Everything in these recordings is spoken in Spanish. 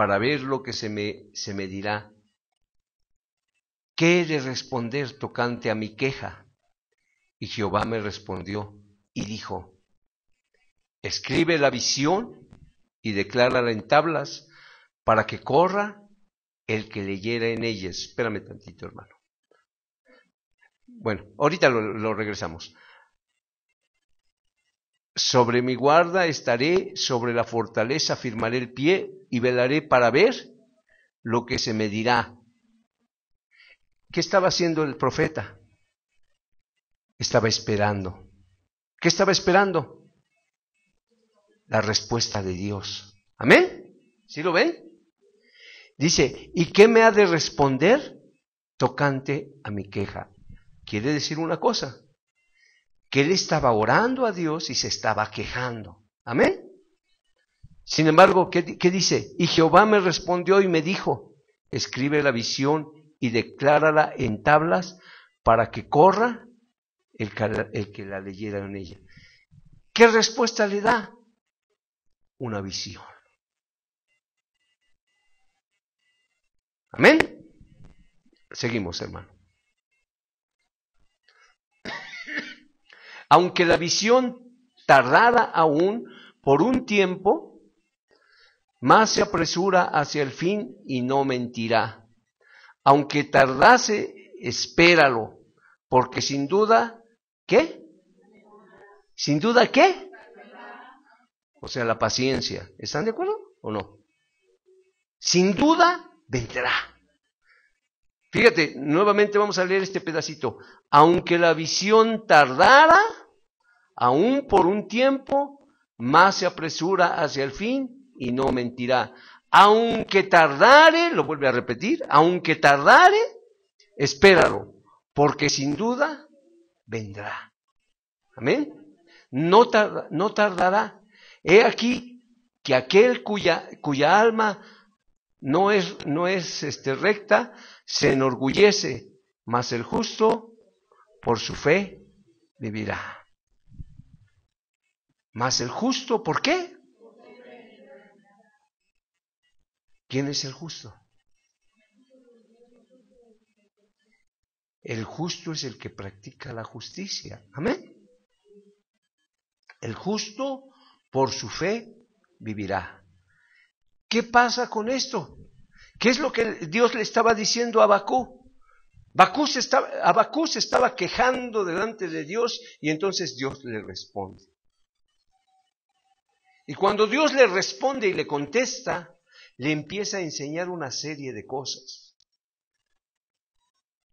para ver lo que se me dirá. ¿Qué he de responder tocante a mi queja? Y Jehová me respondió y dijo: escribe la visión y declárala en tablas, para que corra el que leyera en ellas. Espérame tantito, hermano. Bueno, ahorita lo regresamos. Sobre mi guarda estaré, sobre la fortaleza firmaré el pie y velaré para ver lo que se me dirá. ¿Qué estaba haciendo el profeta? Estaba esperando. ¿Qué estaba esperando? La respuesta de Dios. ¿Amén? ¿Sí lo ven? Dice, ¿y qué me ha de responder tocante a mi queja? Quiere decir una cosa, que él estaba orando a Dios y se estaba quejando. ¿Amén? Sin embargo, ¿qué dice? Y Jehová me respondió y me dijo: escribe la visión y declárala en tablas, para que corra el que la leyera en ella. ¿Qué respuesta le da? Una visión. ¿Amén? Seguimos, hermano. Aunque la visión tardara aún por un tiempo, más se apresura hacia el fin y no mentirá. Aunque tardase, espéralo, porque sin duda, ¿qué? ¿Sin duda qué? O sea, la paciencia. ¿Están de acuerdo o no? Sin duda vendrá. Fíjate, nuevamente vamos a leer este pedacito. Aunque la visión tardara, aún por un tiempo, más se apresura hacia el fin y no mentirá. Aunque tardare, lo vuelve a repetir, aunque tardare, espéralo, porque sin duda vendrá. Amén. No tardará. He aquí que aquel cuya alma no es recta, se enorgullece, mas el justo por su fe vivirá. Mas el justo, ¿por qué? ¿Quién es el justo? El justo es el que practica la justicia. Amén. El justo por su fe vivirá. ¿Qué pasa con esto? ¿Qué es lo que Dios le estaba diciendo a Abacú? Abacú se estaba quejando delante de Dios y entonces Dios le responde. Y cuando Dios le responde y le contesta, le empieza a enseñar una serie de cosas.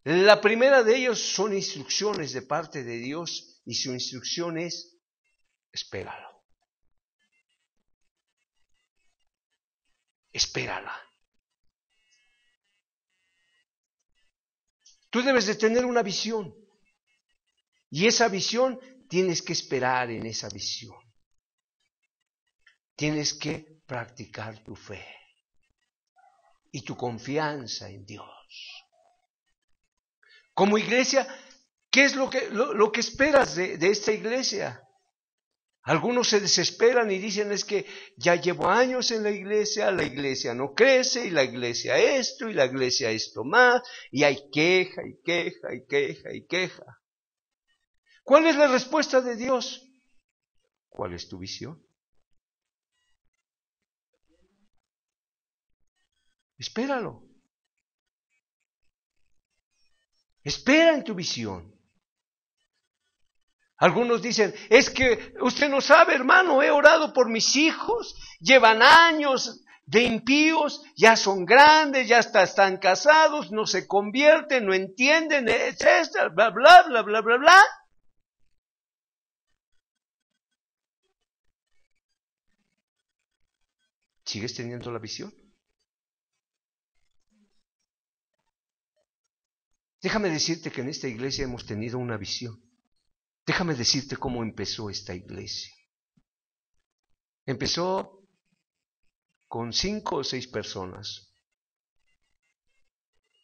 La primera de ellos son instrucciones de parte de Dios y su instrucción es: espéralo. Espérala. Tú debes de tener una visión y esa visión tienes que esperar en esa visión. Tienes que practicar tu fe y tu confianza en Dios. Como iglesia, ¿qué es lo que esperas de esta iglesia? Algunos se desesperan y dicen: es que ya llevo años en la iglesia no crece, y la iglesia esto, y la iglesia esto más, y hay queja, y queja, y queja, y queja. ¿Cuál es la respuesta de Dios? ¿Cuál es tu visión? Espéralo. Espera en tu visión. Algunos dicen: es que usted no sabe, hermano, he orado por mis hijos, llevan años de impíos, ya son grandes, ya están casados, no se convierten, no entienden, etcétera, bla, bla, bla, bla, bla, bla. ¿Sigues teniendo la visión? Déjame decirte que en esta iglesia hemos tenido una visión. Déjame decirte cómo empezó esta iglesia. Empezó con 5 o 6 personas.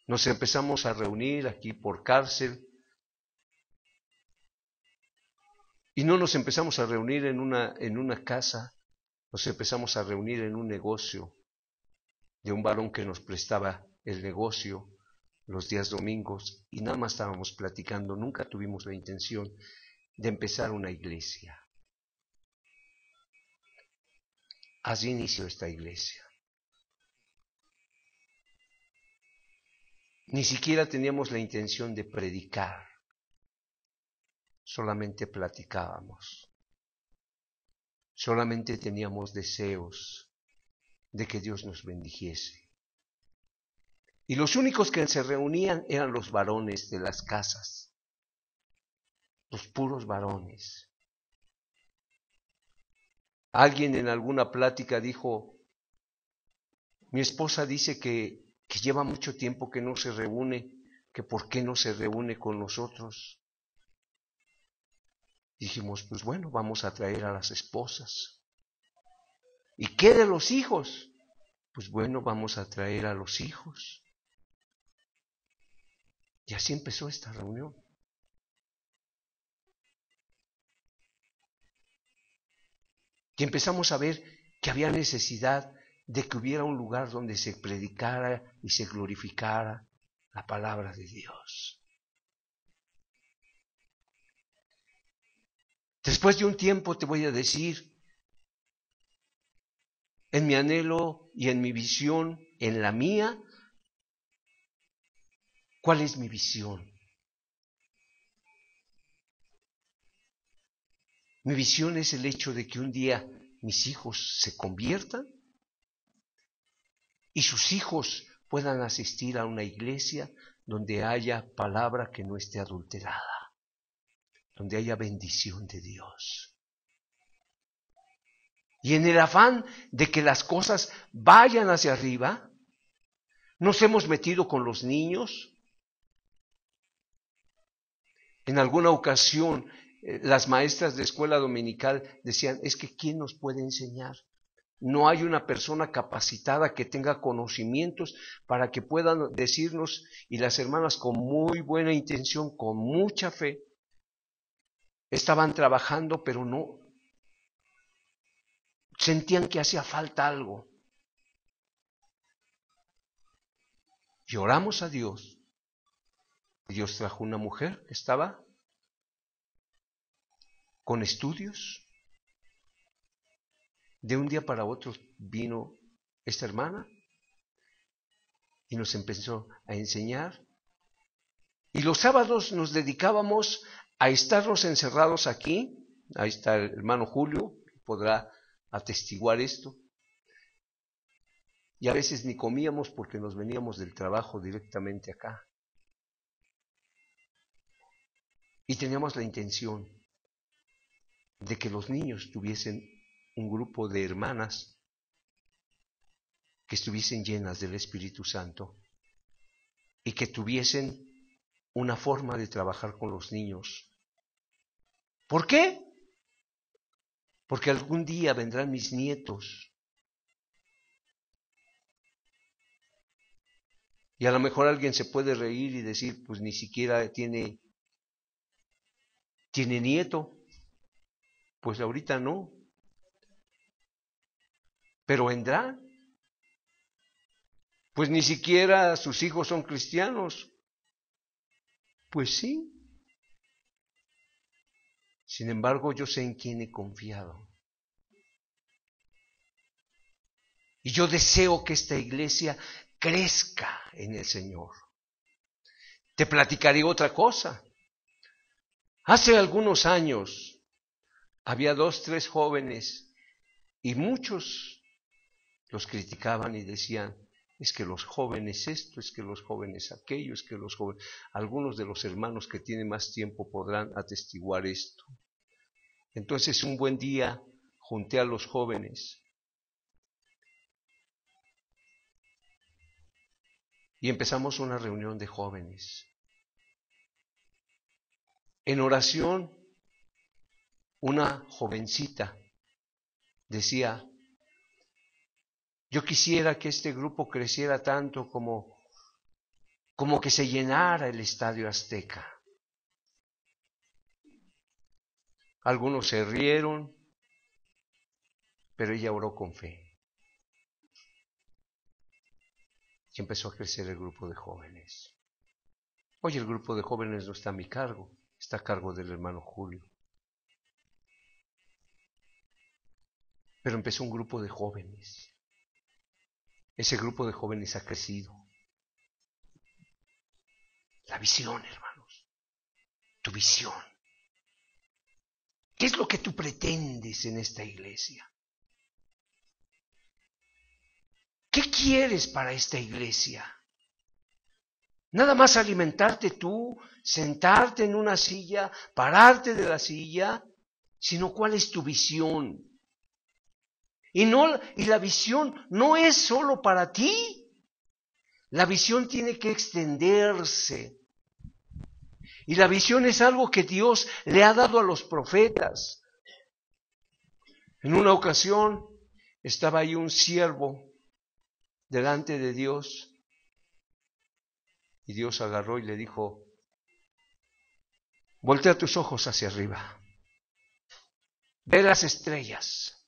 Nos empezamos a reunir aquí por cárcel. Y no nos empezamos a reunir en una casa, nos empezamos a reunir en un negocio. de un varón que nos prestaba el negocio los días domingos y nada más estábamos platicando, nunca tuvimos la intención de empezar una iglesia. Así inició esta iglesia. Ni siquiera teníamos la intención de predicar, solamente platicábamos. Solamente teníamos deseos de que Dios nos bendijese. Y los únicos que se reunían eran los varones de las casas, los puros varones. Alguien en alguna plática dijo, mi esposa dice que lleva mucho tiempo que no se reúne, que por qué no se reúne con nosotros. Dijimos, pues bueno, vamos a traer a las esposas. ¿Y qué de los hijos? Pues bueno, vamos a traer a los hijos. Y así empezó esta reunión. Y empezamos a ver que había necesidad de que hubiera un lugar donde se predicara y se glorificara la palabra de Dios. Después de un tiempo te voy a decir, en mi anhelo y en mi visión, en la mía, ¿cuál es mi visión? Mi visión es el hecho de que un día mis hijos se conviertan y sus hijos puedan asistir a una iglesia donde haya palabra que no esté adulterada, donde haya bendición de Dios. Y en el afán de que las cosas vayan hacia arriba, nos hemos metido con los niños. En alguna ocasión, las maestras de escuela dominical decían, es que ¿quién nos puede enseñar? No hay una persona capacitada que tenga conocimientos para que puedan decirnos, y las hermanas con muy buena intención, con mucha fe, estaban trabajando, pero no, sentían que hacía falta algo. Y oramos a Dios. Dios trajo una mujer que estaba con estudios. De un día para otro vino esta hermana y nos empezó a enseñar. Y los sábados nos dedicábamos a estarnos encerrados aquí. Ahí está el hermano Julio, que podrá atestiguar esto. Y a veces ni comíamos porque nos veníamos del trabajo directamente acá. Y teníamos la intención de que los niños tuviesen un grupo de hermanas que estuviesen llenas del Espíritu Santo y que tuviesen una forma de trabajar con los niños. ¿Por qué? Porque algún día vendrán mis nietos y a lo mejor alguien se puede reír y decir, pues ni siquiera tiene nieto. Pues ahorita no, pero vendrá. Pues ni siquiera sus hijos son cristianos. Pues sí. Sin embargo, yo sé en quién he confiado. Y yo deseo que esta iglesia crezca en el Señor. Te platicaré otra cosa. Hace algunos años había 2, 3 jóvenes y muchos los criticaban y decían, es que los jóvenes esto, es que los jóvenes aquello, es que los jóvenes... Algunos de los hermanos que tienen más tiempo podrán atestiguar esto. Entonces un buen día junté a los jóvenes y empezamos una reunión de jóvenes. En oración, una jovencita decía, yo quisiera que este grupo creciera tanto como que se llenara el Estadio Azteca. Algunos se rieron, pero ella oró con fe. Y empezó a crecer el grupo de jóvenes. Hoy el grupo de jóvenes no está a mi cargo, está a cargo del hermano Julio. Pero empezó un grupo de jóvenes. Ese grupo de jóvenes ha crecido. La visión, hermanos. Tu visión. ¿Qué es lo que tú pretendes en esta iglesia? ¿Qué quieres para esta iglesia? Nada más alimentarte tú, sentarte en una silla, pararte de la silla, sino cuál es tu visión. Y la visión no es solo para ti. La visión tiene que extenderse. Y la visión es algo que Dios le ha dado a los profetas. En una ocasión estaba ahí un siervo delante de Dios y Dios agarró y le dijo: voltea tus ojos hacia arriba, ve las estrellas,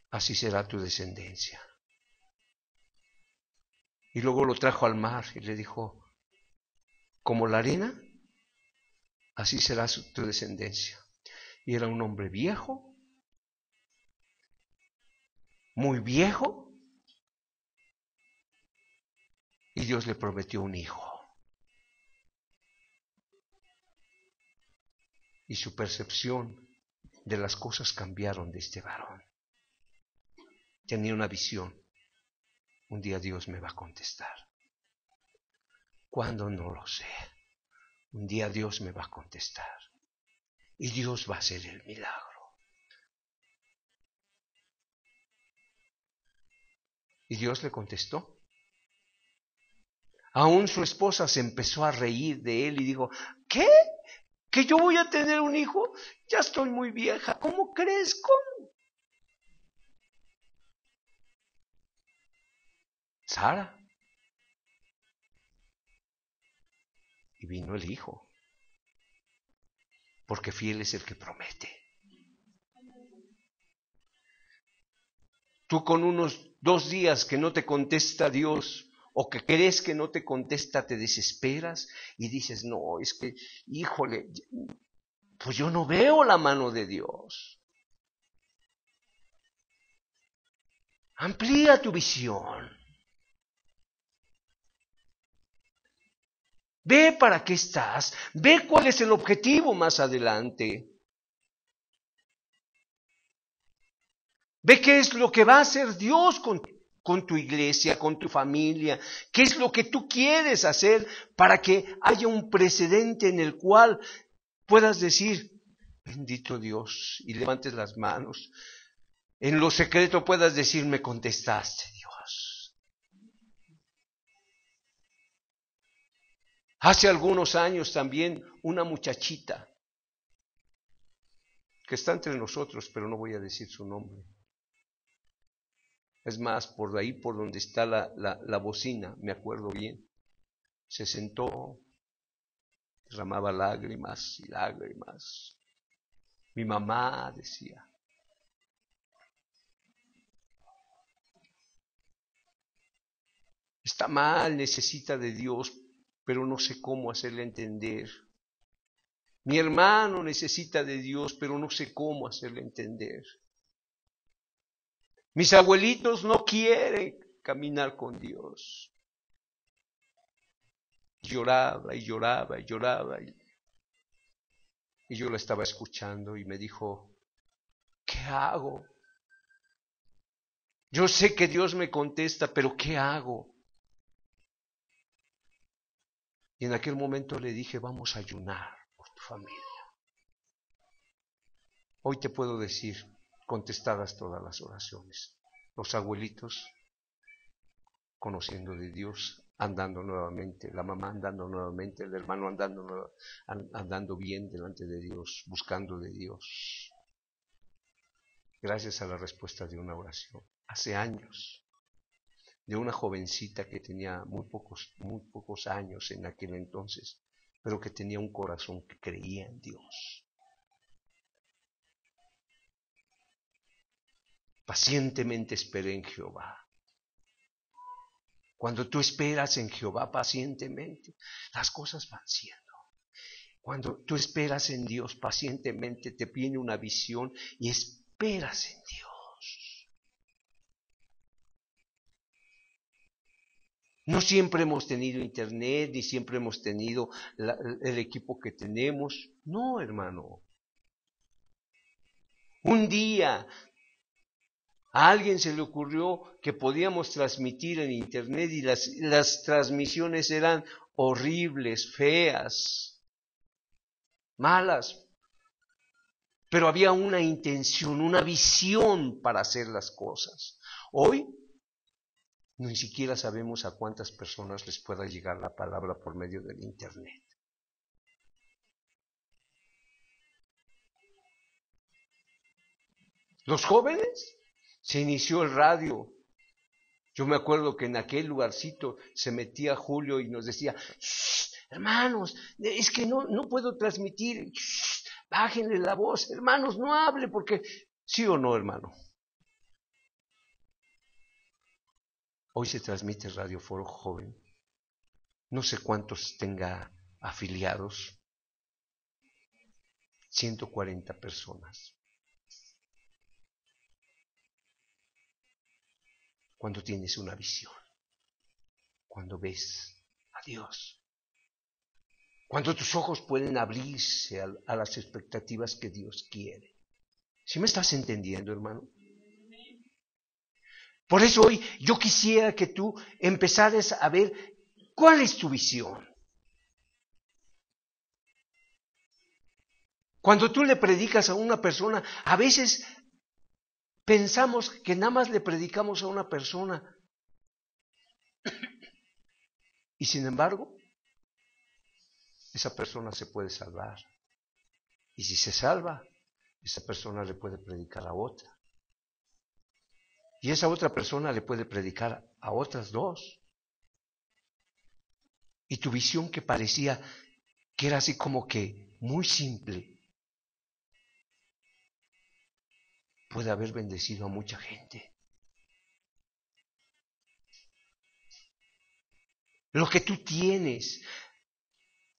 así será tu descendencia. Y luego lo trajo al mar y le dijo: como la arena, así será tu descendencia. Y era un hombre viejo, muy viejo, y Dios le prometió un hijo. Y su percepción de las cosas cambiaron de este varón. Tenía una visión. Un día Dios me va a contestar. ¿Cuándo? No lo sé. Un día Dios me va a contestar. Y Dios va a hacer el milagro. Y Dios le contestó. Aún su esposa se empezó a reír de él y dijo: ¿qué? ¿Que yo voy a tener un hijo? Ya estoy muy vieja. ¿Cómo crees? ¿Cómo? Sara. Y vino el hijo. Porque fiel es el que promete. Tú con unos 2 días que no te contesta Dios, o que crees que no te contesta, te desesperas y dices: no, es que, híjole, pues yo no veo la mano de Dios. Amplía tu visión. Ve para qué estás, ve cuál es el objetivo más adelante. Ve qué es lo que va a hacer Dios con tu iglesia, con tu familia, qué es lo que tú quieres hacer para que haya un precedente en el cual puedas decir: bendito Dios, y levantes las manos. En lo secreto puedas decir: me contestaste, Dios. Hace algunos años también una muchachita que está entre nosotros, pero no voy a decir su nombre. Es más, por ahí, por donde está la bocina, me acuerdo bien, se sentó, derramaba lágrimas y lágrimas. Mi mamá decía: está mal, necesita de Dios, pero no sé cómo hacerle entender. Mi hermano necesita de Dios, pero no sé cómo hacerle entender. Mis abuelitos no quieren caminar con Dios. Lloraba y lloraba y lloraba. Y yo la estaba escuchando y me dijo: ¿qué hago? Yo sé que Dios me contesta, pero ¿qué hago? Y en aquel momento le dije: vamos a ayunar por tu familia. Hoy te puedo decir, contestadas todas las oraciones. Los abuelitos conociendo de Dios, andando nuevamente, la mamá andando nuevamente, el hermano andando bien delante de Dios, buscando de Dios. Gracias a la respuesta de una oración. Hace años, de una jovencita que tenía muy pocos años en aquel entonces, pero que tenía un corazón que creía en Dios. Pacientemente esperé en Jehová. Cuando tú esperas en Jehová pacientemente, las cosas van siendo. Cuando tú esperas en Dios pacientemente, te viene una visión y esperas en Dios. No siempre hemos tenido internet, ni siempre hemos tenido el equipo que tenemos. No, hermano. Un día a alguien se le ocurrió que podíamos transmitir en internet y las transmisiones eran horribles, feas, malas. Pero había una intención, una visión para hacer las cosas. Hoy ni siquiera sabemos a cuántas personas les pueda llegar la palabra por medio del internet. Los jóvenes, se inició el radio. Yo me acuerdo que en aquel lugarcito se metía Julio y nos decía, hermanos, es que no puedo transmitir, bájenle la voz, hermanos, no hable, porque sí o no, hermano. Hoy se transmite Radio Foro Joven. No sé cuántos tenga afiliados. 140 personas. Cuando tienes una visión, cuando ves a Dios, cuando tus ojos pueden abrirse a las expectativas que Dios quiere. ¿Sí me estás entendiendo, hermano? Por eso hoy yo quisiera que tú empezaras a ver cuál es tu visión. Cuando tú le predicas a una persona, a veces pensamos que nada más le predicamos a una persona. Y sin embargo, esa persona se puede salvar. Y si se salva, esa persona le puede predicar a otra. Y esa otra persona le puede predicar a otras dos. Y tu visión que parecía que era así como que muy simple, puede haber bendecido a mucha gente. Lo que tú tienes,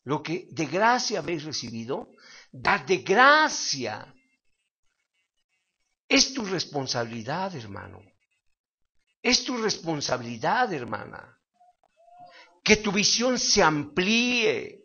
lo que de gracia habéis recibido, da de gracia. Es tu responsabilidad, hermano. Es tu responsabilidad, hermana. Que tu visión se amplíe.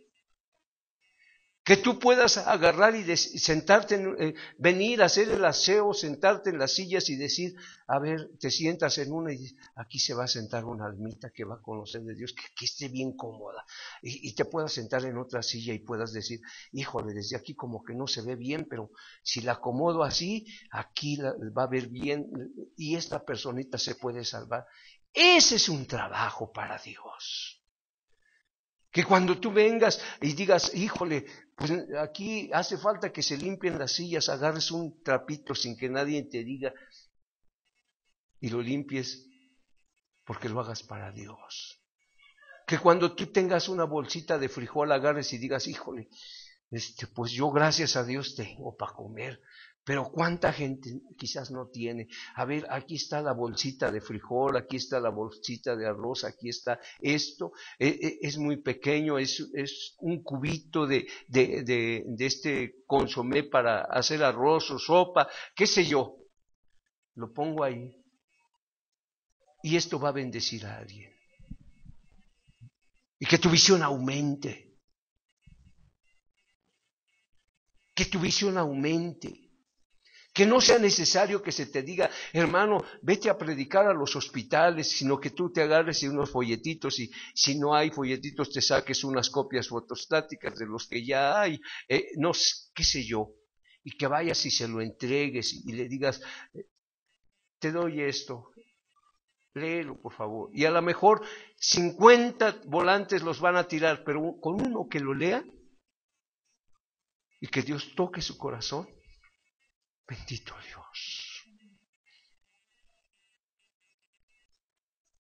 Que tú puedas agarrar y sentarte, venir a hacer el aseo, sentarte en las sillas y decir, a ver, te sientas en una y dices, aquí se va a sentar una almita que va a conocer de Dios, que esté bien cómoda. Y te puedas sentar en otra silla y puedas decir, híjole, desde aquí como que no se ve bien, pero si la acomodo así, aquí va a ver bien y esta personita se puede salvar. Ese es un trabajo para Dios. Que cuando tú vengas y digas, híjole, pues aquí hace falta que se limpien las sillas, agarres un trapito sin que nadie te diga y lo limpies porque lo hagas para Dios. Que cuando tú tengas una bolsita de frijol agarres y digas, híjole, pues yo gracias a Dios tengo para comer. Pero ¿cuánta gente quizás no tiene? A ver, aquí está la bolsita de frijol, aquí está la bolsita de arroz, aquí está esto. Es muy pequeño, es un cubito de este consomé para hacer arroz o sopa, qué sé yo. Lo pongo ahí. Y esto va a bendecir a alguien. Y que tu visión aumente. Que tu visión aumente. Que no sea necesario que se te diga, hermano, vete a predicar a los hospitales, sino que tú te agarres de unos folletitos y si no hay folletitos te saques unas copias fotostáticas de los que ya hay, no qué sé yo, y que vayas y se lo entregues y le digas, te doy esto, léelo por favor. Y a lo mejor 50 volantes los van a tirar, pero con uno que lo lea y que Dios toque su corazón. Bendito Dios.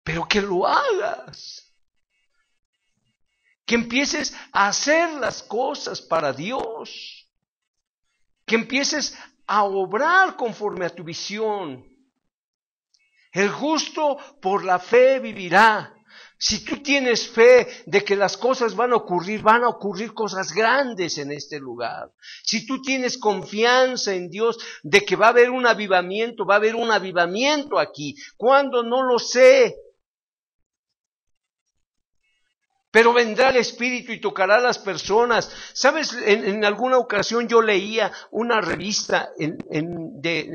Pero que lo hagas. Que empieces a hacer las cosas para Dios. Que empieces a obrar conforme a tu visión. El justo por la fe vivirá. Si tú tienes fe de que las cosas van a ocurrir cosas grandes en este lugar. Si tú tienes confianza en Dios de que va a haber un avivamiento aquí. ¿Cuándo? No lo sé. Pero vendrá el Espíritu y tocará a las personas. ¿Sabes? En alguna ocasión yo leía una revista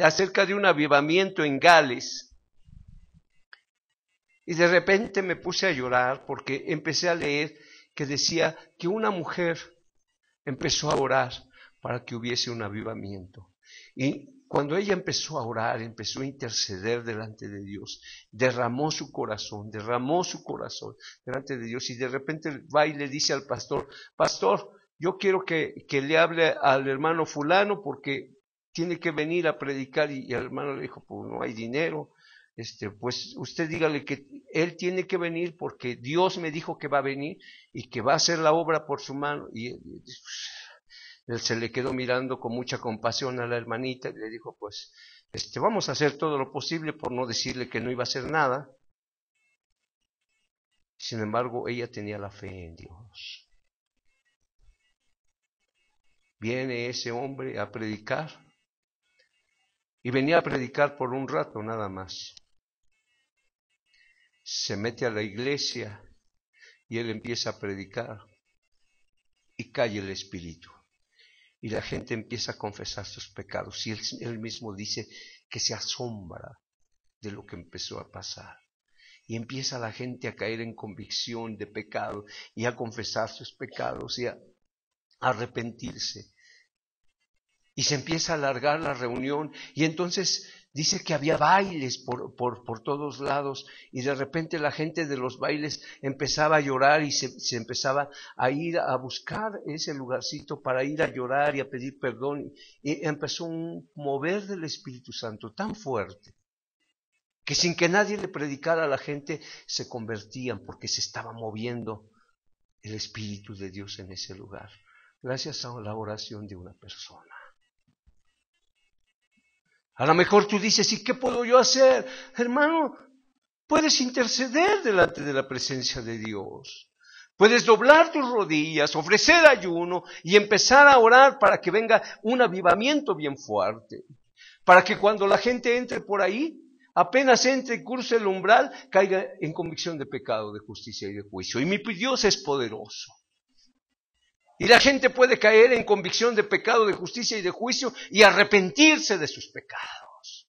acerca de un avivamiento en Gales. Y de repente me puse a llorar porque empecé a leer que decía que una mujer empezó a orar para que hubiese un avivamiento. Y cuando ella empezó a orar, empezó a interceder delante de Dios, derramó su corazón delante de Dios, y de repente va y le dice al pastor: pastor, yo quiero que le hable al hermano fulano porque tiene que venir a predicar. Y el hermano le dijo: pues no hay dinero. Pues usted dígale que él tiene que venir porque Dios me dijo que va a venir y que va a hacer la obra por su mano. Y él se le quedó mirando con mucha compasión a la hermanita y le dijo: pues vamos a hacer todo lo posible por no decirle que no iba a hacer nada. Sin embargo, ella tenía la fe en Dios. Viene ese hombre a predicar y venía a predicar por un rato nada más. Se mete a la iglesia y él empieza a predicar y cae el Espíritu. Y la gente empieza a confesar sus pecados. Y él mismo dice que se asombra de lo que empezó a pasar. Y empieza la gente a caer en convicción de pecado y a confesar sus pecados y a arrepentirse. Y se empieza a alargar la reunión y entonces dice que había bailes por todos lados, y de repente la gente de los bailes empezaba a llorar y se empezaba a ir a buscar ese lugarcito para ir a llorar y a pedir perdón. Y empezó un mover del Espíritu Santo tan fuerte que sin que nadie le predicara a la gente se convertían, porque se estaba moviendo el Espíritu de Dios en ese lugar, gracias a la oración de una persona. A lo mejor tú dices: ¿y qué puedo yo hacer? Hermano, puedes interceder delante de la presencia de Dios. Puedes doblar tus rodillas, ofrecer ayuno y empezar a orar para que venga un avivamiento bien fuerte. Para que cuando la gente entre por ahí, apenas entre y cruce el umbral, caiga en convicción de pecado, de justicia y de juicio. Y mi Dios es poderoso. Y la gente puede caer en convicción de pecado, de justicia y de juicio y arrepentirse de sus pecados.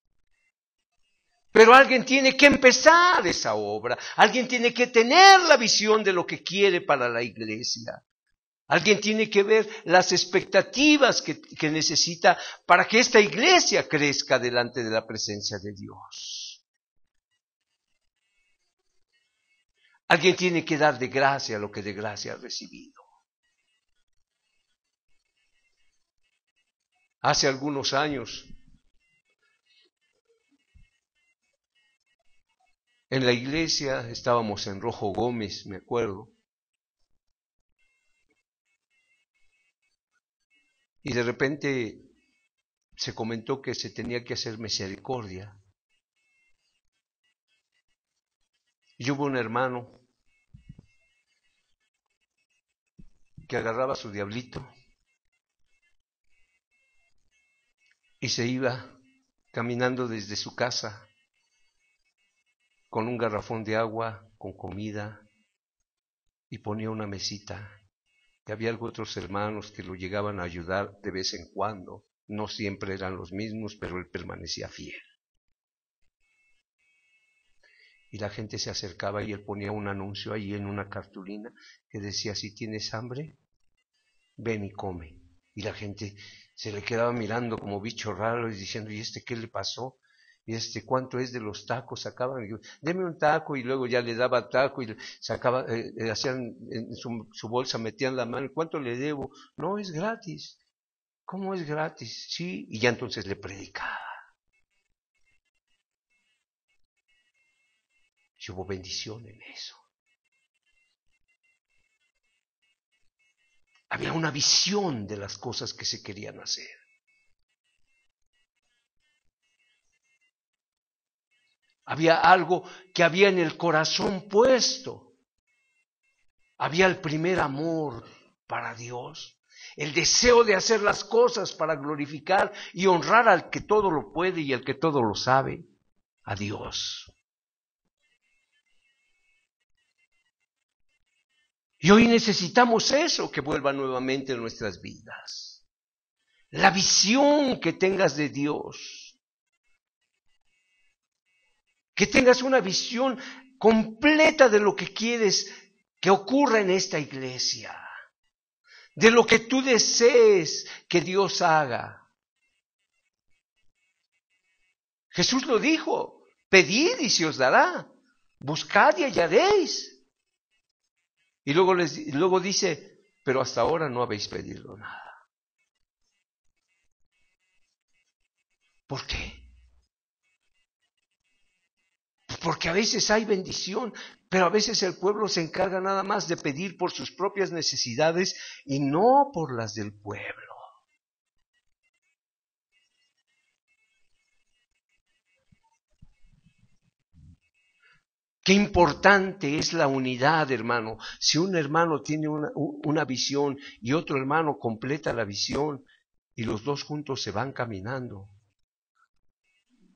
Pero alguien tiene que empezar esa obra. Alguien tiene que tener la visión de lo que quiere para la iglesia. Alguien tiene que ver las expectativas que necesita para que esta iglesia crezca delante de la presencia de Dios. Alguien tiene que dar de gracia lo que de gracia ha recibido. Hace algunos años, en la iglesia estábamos en Rojo Gómez, me acuerdo, y de repente se comentó que se tenía que hacer misericordia. Y hubo un hermano que agarraba su diablito y se iba caminando desde su casa con un garrafón de agua, con comida, y ponía una mesita. Y había otros hermanos que lo llegaban a ayudar de vez en cuando. No siempre eran los mismos, pero él permanecía fiel. Y la gente se acercaba y él ponía un anuncio ahí en una cartulina que decía: si tienes hambre, ven y come. Y la gente se le quedaba mirando como bicho raro y diciendo: ¿y qué le pasó? Y ¿cuánto es de los tacos? Sacaban, deme un taco, y luego ya le daba taco y sacaba, hacían en su bolsa, metían la mano: ¿cuánto le debo? No, es gratis. ¿Cómo es gratis? Sí, y ya entonces le predicaba. Y hubo bendición en eso. Había una visión de las cosas que se querían hacer. Había algo que había en el corazón puesto. Había el primer amor para Dios. El deseo de hacer las cosas para glorificar y honrar al que todo lo puede y al que todo lo sabe, a Dios. Y hoy necesitamos eso que vuelva nuevamente en nuestras vidas. La visión que tengas de Dios. Que tengas una visión completa de lo que quieres que ocurra en esta iglesia. De lo que tú desees que Dios haga. Jesús lo dijo, pedid y se os dará, buscad y hallaréis. Y luego dice, pero hasta ahora no habéis pedido nada. ¿Por qué? Porque a veces hay bendición, pero a veces el pueblo se encarga nada más de pedir por sus propias necesidades y no por las del pueblo. Qué importante es la unidad, hermano. Si un hermano tiene una visión y otro hermano completa la visión y los dos juntos se van caminando,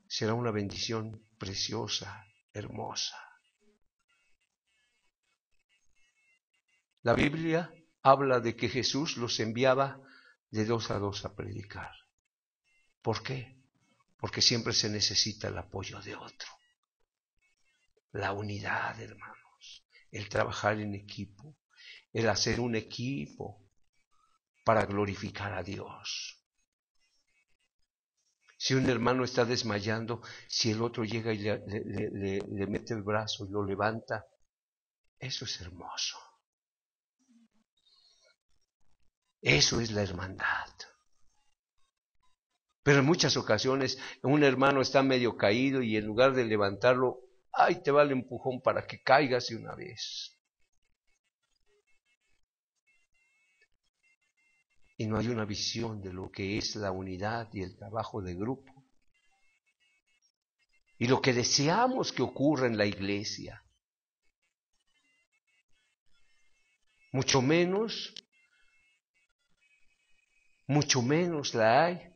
será una bendición preciosa, hermosa. La Biblia habla de que Jesús los enviaba de 2 a 2 a predicar. ¿Por qué? Porque siempre se necesita el apoyo de otro. La unidad, hermanos, el trabajar en equipo, el hacer un equipo para glorificar a Dios. Si un hermano está desmayando, si el otro llega y le mete el brazo y lo levanta, eso es hermoso. Eso es la hermandad. Pero en muchas ocasiones un hermano está medio caído y en lugar de levantarlo, ¡ay, te va el empujón para que caigas de una vez! Y no hay una visión de lo que es la unidad y el trabajo de grupo. Y lo que deseamos que ocurra en la iglesia. Mucho menos la hay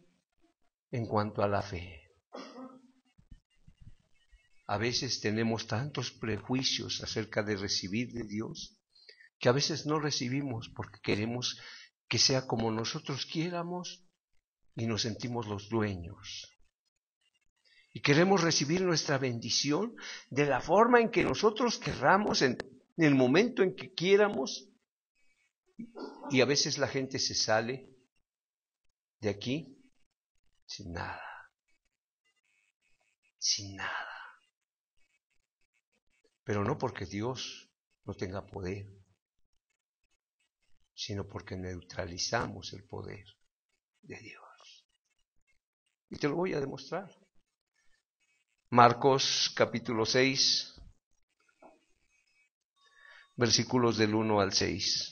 en cuanto a la fe. A veces tenemos tantos prejuicios acerca de recibir de Dios que a veces no recibimos porque queremos que sea como nosotros quieramos y nos sentimos los dueños. Y queremos recibir nuestra bendición de la forma en que nosotros querramos, en el momento en que quieramos. Y a veces la gente se sale de aquí sin nada. Sin nada. Pero no porque Dios no tenga poder, sino porque neutralizamos el poder de Dios. Y te lo voy a demostrar. Marcos capítulo 6, versículos del 1 al 6.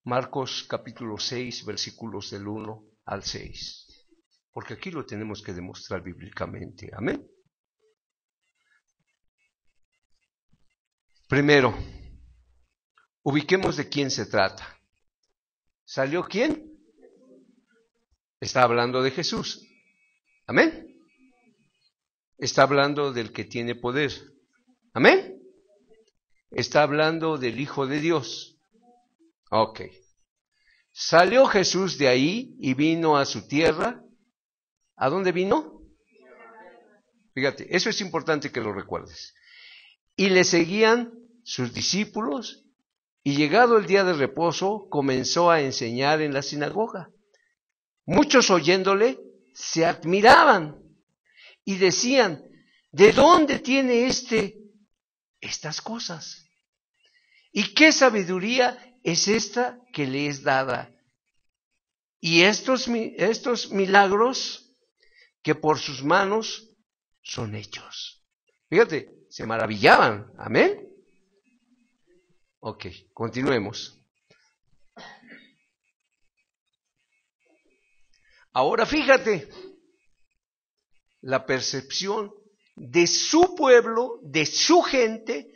Marcos capítulo 6, versículos del 1 al 6. Porque aquí lo tenemos que demostrar bíblicamente. Amén. Primero, ubiquemos de quién se trata. ¿Salió quién? Está hablando de Jesús. Amén. Está hablando del que tiene poder. Amén. Está hablando del Hijo de Dios. Ok. Salió Jesús de ahí y vino a su tierra. ¿A dónde vino? Fíjate, eso es importante que lo recuerdes. Y le seguían sus discípulos, y llegado el día de reposo, comenzó a enseñar en la sinagoga. Muchos oyéndole se admiraban y decían, ¿de dónde tiene estas cosas? ¿Y qué sabiduría es esta que le es dada? Y estos milagros que por sus manos son hechos. Fíjate, se maravillaban. Amén. Ok, continuemos. Ahora fíjate, la percepción de su pueblo, de su gente,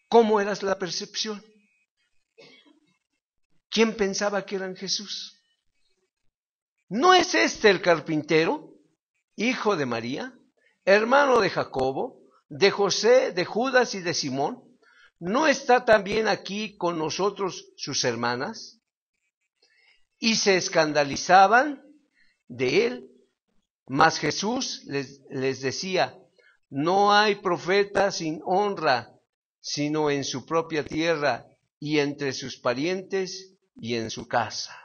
¿cómo era la percepción? ¿Quién pensaba que era Jesús? ¿No es este el carpintero, hijo de María, hermano de Jacobo, de José, de Judas y de Simón? ¿No está también aquí con nosotros sus hermanas? Y se escandalizaban de él. Mas Jesús les decía, no hay profeta sin honra, sino en su propia tierra y entre sus parientes y en su casa.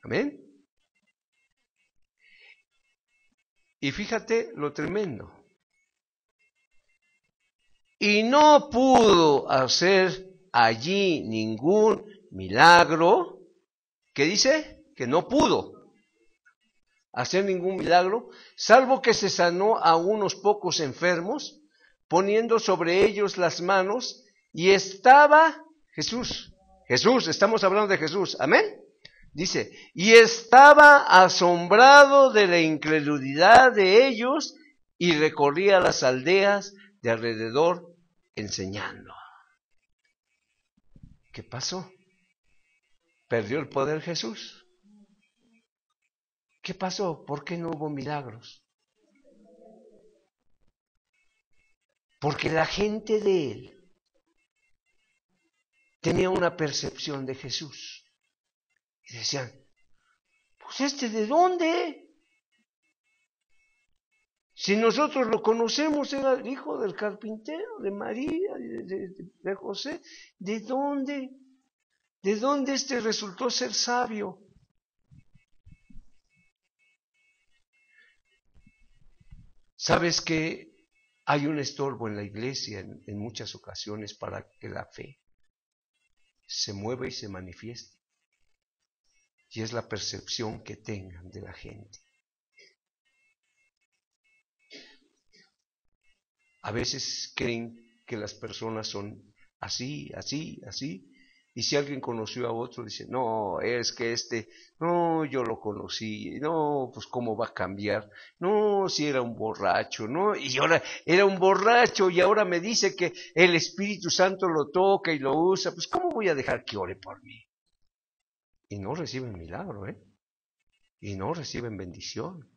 Amén. Y fíjate lo tremendo. Y no pudo hacer allí ningún milagro. ¿Qué dice? Que no pudo hacer ningún milagro, salvo que se sanó a unos pocos enfermos, poniendo sobre ellos las manos, y estaba Jesús, estamos hablando de Jesús, amén. Dice, y estaba asombrado de la incredulidad de ellos, y recorría las aldeas de alrededor enseñando. ¿Qué pasó? ¿Perdió el poder Jesús? ¿Qué pasó? ¿Por qué no hubo milagros? Porque la gente de él tenía una percepción de Jesús. Y decían, pues ¿este de dónde? Si nosotros lo conocemos, era el hijo del carpintero, de María, de José. ¿De dónde? ¿De dónde este resultó ser sabio? ¿Sabes que hay un estorbo en la iglesia en muchas ocasiones para que la fe se mueva y se manifieste? Y es la percepción que tengan de la gente. A veces creen que las personas son así, así, así. Y si alguien conoció a otro, dice, no, es que no, yo lo conocí, no, pues cómo va a cambiar, no, si era un borracho, no, y ahora era un borracho y ahora me dice que el Espíritu Santo lo toca y lo usa, pues ¿cómo voy a dejar que ore por mí? Y no reciben milagro, y no reciben bendición,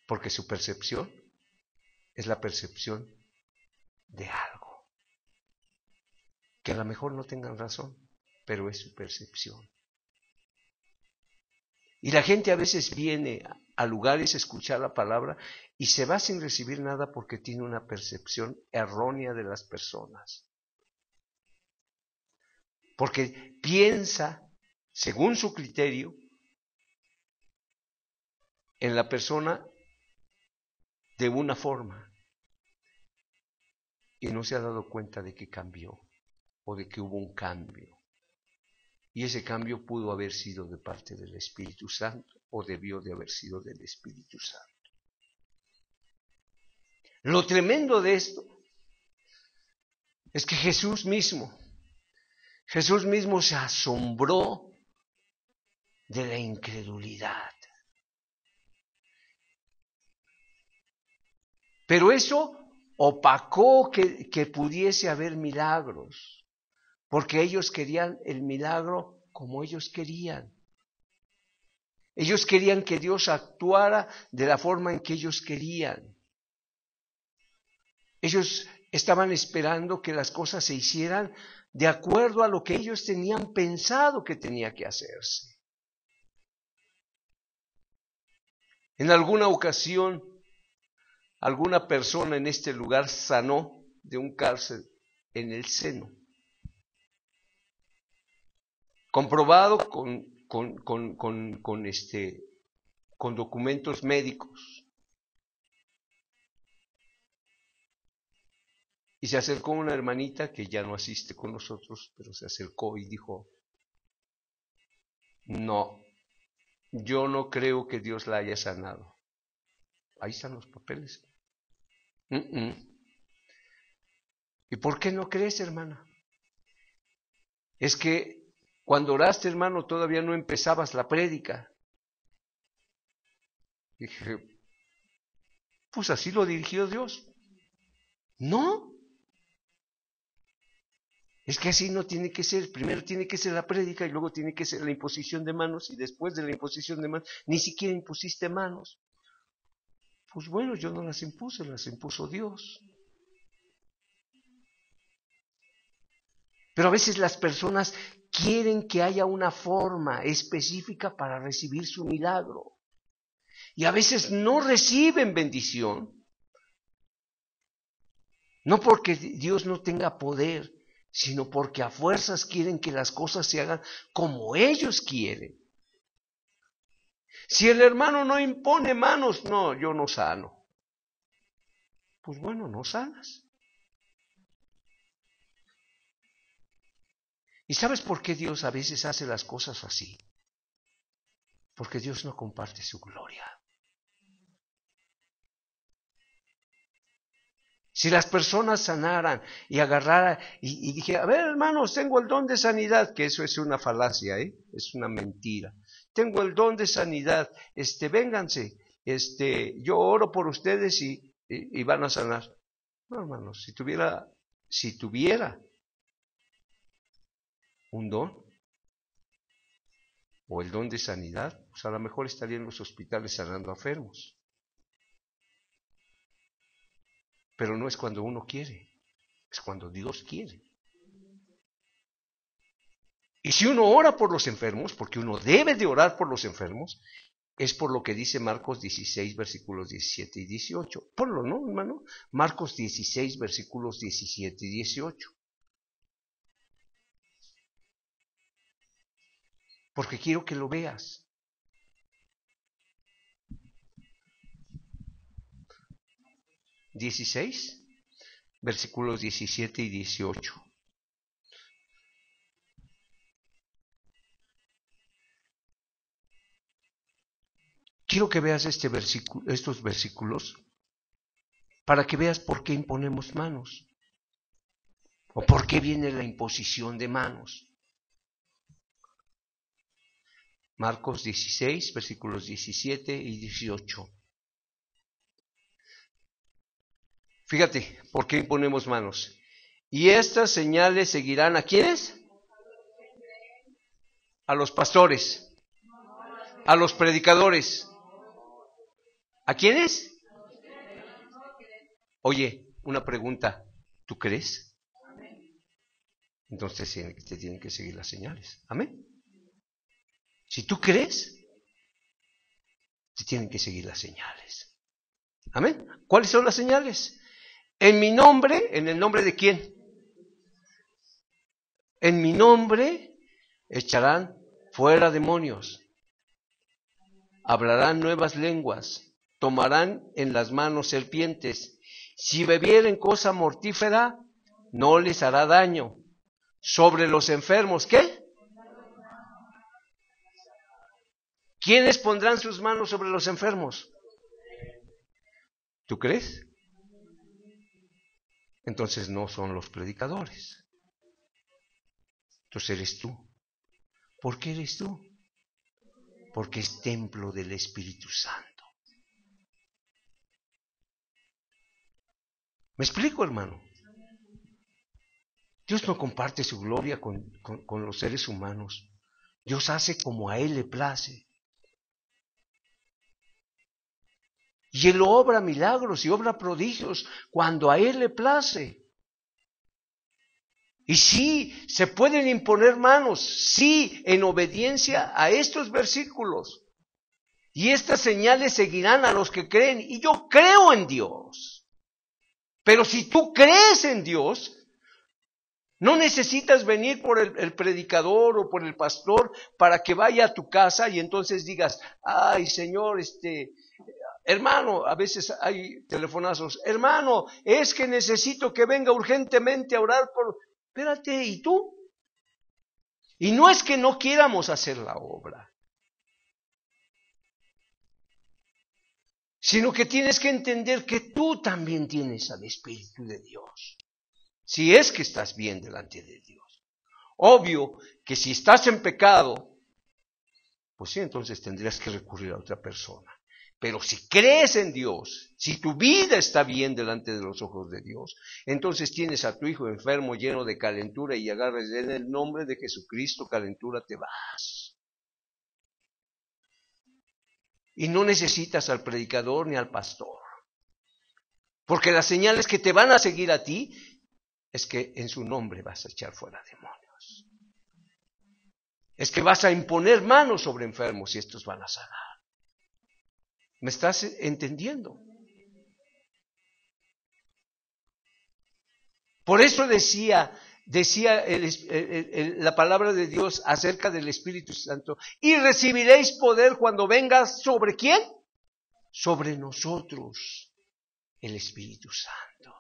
porque su percepción es la percepción de algo. Que a lo mejor no tengan razón, pero es su percepción. Y la gente a veces viene a lugares a escuchar la palabra y se va sin recibir nada porque tiene una percepción errónea de las personas. Porque piensa, según su criterio, en la persona de una forma y no se ha dado cuenta de que cambió o de que hubo un cambio. Y ese cambio pudo haber sido de parte del Espíritu Santo o debió de haber sido del Espíritu Santo. Lo tremendo de esto es que Jesús mismo se asombró de la incredulidad. Pero eso opacó que pudiese haber milagros, porque ellos querían el milagro como ellos querían. Ellos querían que Dios actuara de la forma en que ellos querían. Ellos estaban esperando que las cosas se hicieran de acuerdo a lo que ellos tenían pensado que tenía que hacerse. En alguna ocasión, alguna persona en este lugar sanó de un cáncer en el seno. Comprobado con documentos médicos. Y se acercó una hermanita que ya no asiste con nosotros, pero se acercó y dijo, no, yo no creo que Dios la haya sanado. Ahí están los papeles. ¿Y por qué no crees, hermana? Es que Cuando oraste, hermano, todavía no empezabas la prédica. Dije, pues así lo dirigió Dios. No, es que así no tiene que ser. Primero tiene que ser la prédica y luego tiene que ser la imposición de manos, y después de la imposición de manos, ni siquiera impusiste manos. Pues bueno, yo no las impuse, las impuso Dios. Pero a veces las personas quieren que haya una forma específica para recibir su milagro. Y a veces no reciben bendición. No porque Dios no tenga poder, sino porque a fuerzas quieren que las cosas se hagan como ellos quieren. Si el hermano no impone manos, no, yo no sano. Pues bueno, no sanas. ¿Y sabes por qué Dios a veces hace las cosas así? Porque Dios no comparte su gloria. Si las personas sanaran y agarraran y dije, a ver, hermanos, tengo el don de sanidad, que eso es una falacia, es una mentira. Tengo el don de sanidad, vénganse, yo oro por ustedes y van a sanar. No, hermanos, si tuviera un don o el don de sanidad, pues a lo mejor estaría en los hospitales sanando enfermos. Pero no es cuando uno quiere, es cuando Dios quiere. Y si uno ora por los enfermos, porque uno debe de orar por los enfermos, es por lo que dice Marcos 16, versículos 17 y 18. Ponlo, ¿no, hermano? Marcos 16, versículos 17 y 18. Porque quiero que lo veas. ¿16? Versículos 17 y 18. Quiero que veas estos versículos para que veas por qué imponemos manos o por qué viene la imposición de manos. Marcos 16, versículos 17 y 18. Fíjate, ¿por qué imponemos manos? Y estas señales seguirán ¿a quiénes? A los pastores, a los predicadores. ¿A quiénes? Oye, una pregunta, ¿tú crees? Entonces te tienen que seguir las señales. Amén. Si tú crees, te tienen que seguir las señales. Amén. ¿Cuáles son las señales? En mi nombre, ¿en el nombre de quién? En mi nombre echarán fuera demonios, hablarán nuevas lenguas, tomarán en las manos serpientes. Si bebieren cosa mortífera, no les hará daño. Sobre los enfermos, ¿qué? ¿Quiénes pondrán sus manos sobre los enfermos? ¿Tú crees? Entonces no son los predicadores. Entonces eres tú. ¿Por qué eres tú? Porque es templo del Espíritu Santo. ¿Me explico, hermano? Dios no comparte su gloria con los seres humanos. Dios hace como a Él le place. Y Él obra milagros y obra prodigios cuando a Él le place. Y sí, se pueden imponer manos, sí, en obediencia a estos versículos. Y estas señales seguirán a los que creen. Y yo creo en Dios. Pero si tú crees en Dios, no necesitas venir por el predicador o por el pastor para que vaya a tu casa y entonces digas, ay, Señor, hermano, a veces hay telefonazos, hermano, es que necesito que venga urgentemente a orar por... Espérate, ¿y tú? Y no es que no quieramos hacer la obra, sino que tienes que entender que tú también tienes al Espíritu de Dios, si es que estás bien delante de Dios. Obvio que si estás en pecado, pues sí, entonces tendrías que recurrir a otra persona. Pero si crees en Dios, si tu vida está bien delante de los ojos de Dios, entonces tienes a tu hijo enfermo, lleno de calentura, y agarras en el nombre de Jesucristo, calentura, te vas. Y no necesitas al predicador ni al pastor. Porque las señales que te van a seguir a ti es que en su nombre vas a echar fuera demonios. Es que vas a imponer manos sobre enfermos y estos van a sanar. ¿Me estás entendiendo? Por eso decía la palabra de Dios acerca del Espíritu Santo: y recibiréis poder cuando venga, ¿sobre quién? Sobre nosotros el Espíritu Santo.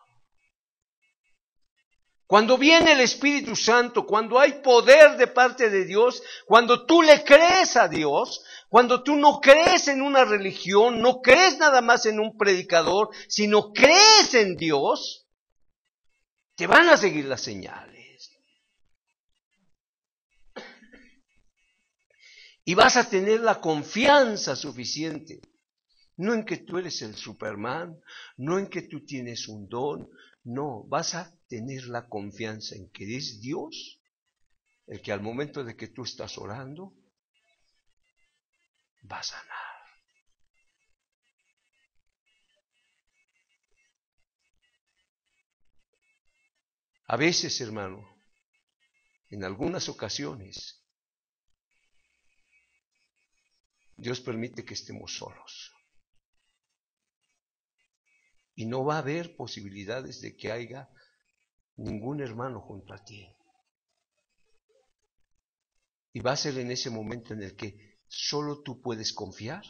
Cuando viene el Espíritu Santo, cuando hay poder de parte de Dios, cuando tú le crees a Dios, cuando tú no crees en una religión, no crees nada más en un predicador, sino crees en Dios, te van a seguir las señales. Y vas a tener la confianza suficiente. No en que tú eres el Superman, no en que tú tienes un don, no, vas a tener la confianza en que es Dios el que al momento de que tú estás orando va a sanar. A veces, hermano, en algunas ocasiones, Dios permite que estemos solos. Y no va a haber posibilidades de que haya ningún hermano junto a ti. Y va a ser en ese momento en el que solo tú puedes confiar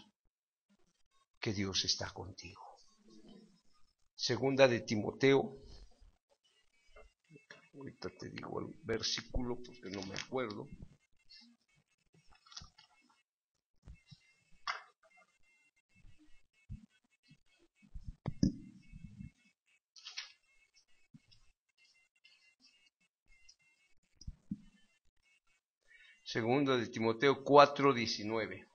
que Dios está contigo. Segunda de Timoteo, ahorita te digo el versículo porque no me acuerdo. Segunda de Timoteo 4:19.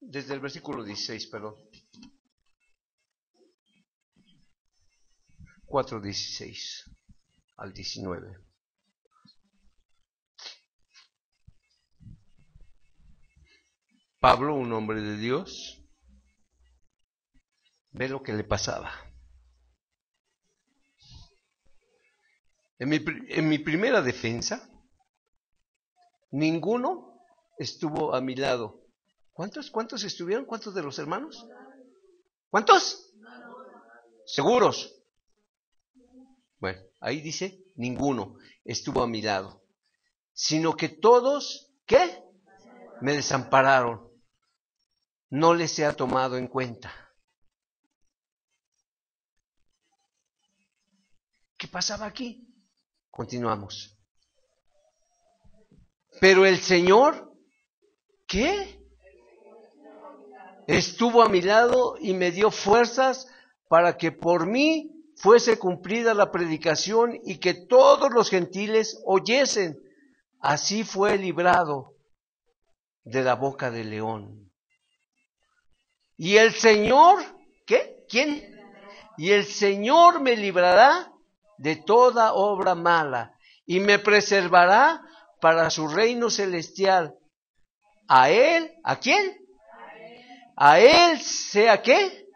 Desde el versículo 16, perdón. 4:16 al 19. Pablo, un hombre de Dios, ve lo que le pasaba. En mi primera defensa, ninguno estuvo a mi lado. ¿Cuántos estuvieron? ¿Cuántos de los hermanos? ¿Cuántos? ¿Seguros? Bueno, ahí dice, ninguno estuvo a mi lado, sino que todos, ¿qué? Me desampararon. No les he tomado en cuenta. ¿Qué pasaba aquí? Continuamos. Pero el Señor, ¿qué? Estuvo a mi lado y me dio fuerzas para que por mí fuese cumplida la predicación y que todos los gentiles oyesen. Así fue librado de la boca del león. Y el Señor, ¿qué? ¿Quién? Y el Señor me librará de toda obra mala y me preservará para su reino celestial. A Él, ¿a quién? A Él sea ¿qué?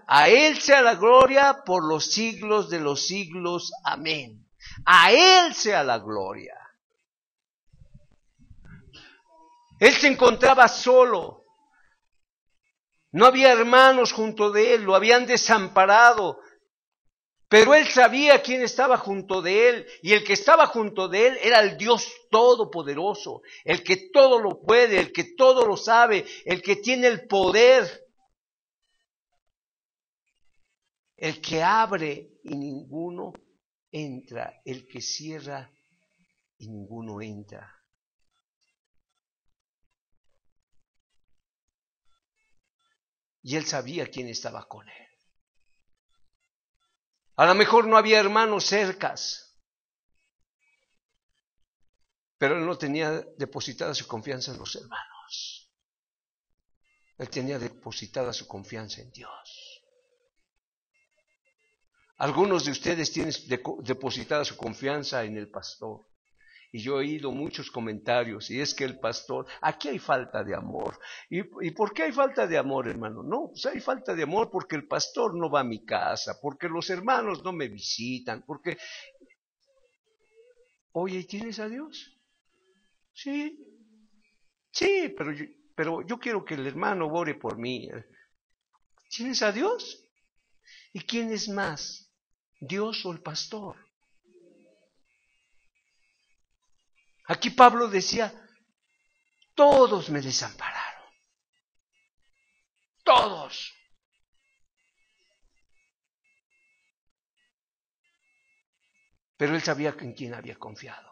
A Él sea la gloria por los siglos de los siglos. Amén. A Él sea la gloria. Él se encontraba solo. No había hermanos junto de él, lo habían desamparado. Pero él sabía quién estaba junto de él, y el que estaba junto de él era el Dios Todopoderoso, el que todo lo puede, el que todo lo sabe, el que tiene el poder, el que abre y ninguno entra, el que cierra y ninguno entra. Y él sabía quién estaba con él. A lo mejor no había hermanos cercas, pero él no tenía depositada su confianza en los hermanos. Él tenía depositada su confianza en Dios. Algunos de ustedes tienen depositada su confianza en el pastor. Y yo he oído muchos comentarios, y es que el pastor, aquí hay falta de amor. ¿Y por qué hay falta de amor, hermano? No, pues hay falta de amor porque el pastor no va a mi casa, porque los hermanos no me visitan, porque... Oye, ¿tienes a Dios? Sí, sí, pero yo quiero que el hermano ore por mí. ¿Tienes a Dios? ¿Y quién es más? ¿Dios o el pastor? Aquí Pablo decía, todos me desampararon. Todos. Pero él sabía en quién había confiado.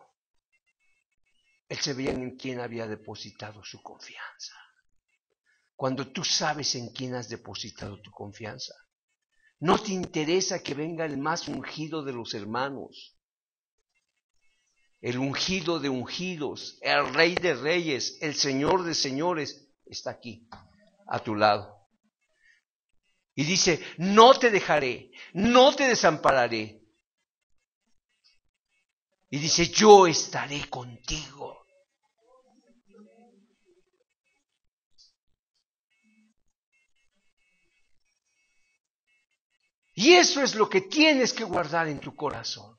Él sabía en quién había depositado su confianza. Cuando tú sabes en quién has depositado tu confianza, no te interesa que venga el más ungido de los hermanos, el ungido de ungidos, el rey de reyes, el señor de señores, está aquí, a tu lado. Y dice, no te dejaré, no te desampararé. Y dice, yo estaré contigo. Y eso es lo que tienes que guardar en tu corazón.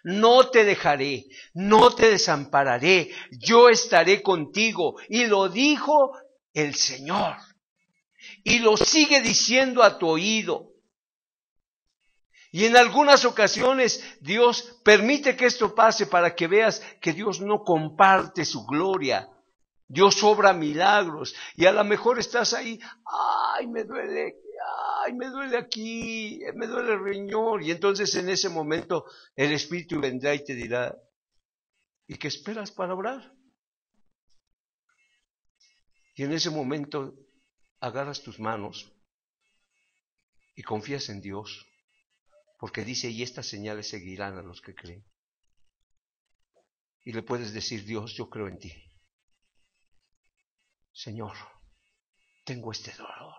No te dejaré, no te desampararé, yo estaré contigo. Y lo dijo el Señor. Y lo sigue diciendo a tu oído. Y en algunas ocasiones Dios permite que esto pase para que veas que Dios no comparte su gloria. Dios obra milagros. Y a lo mejor estás ahí, ay, me duele aquí, me duele el riñón. Y entonces en ese momento el Espíritu vendrá y te dirá, ¿y qué esperas para orar? Y en ese momento agarras tus manos y confías en Dios, porque dice, y estas señales seguirán a los que creen. Y le puedes decir, Dios, yo creo en ti. Señor, tengo este dolor.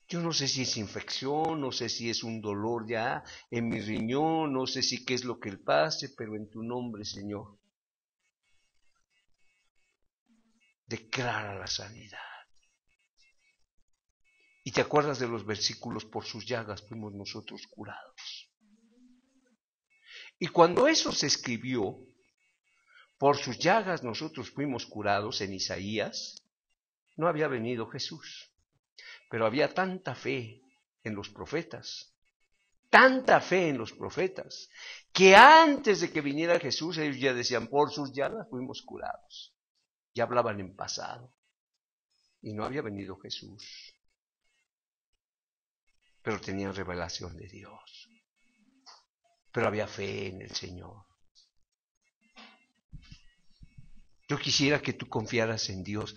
Yo no sé si es infección, no sé si es un dolor ya en mi riñón, no sé si qué es lo que pase, pero en tu nombre, Señor, declara la sanidad. Y te acuerdas de los versículos, por sus llagas fuimos nosotros curados. Y cuando eso se escribió, por sus llagas nosotros fuimos curados en Isaías, no había venido Jesús, pero había tanta fe en los profetas, que antes de que viniera Jesús, ellos ya decían, por sus llagas fuimos curados. Ya hablaban en pasado. Y no había venido Jesús, pero tenían revelación de Dios. Pero había fe en el Señor. Yo quisiera que tú confiaras en Dios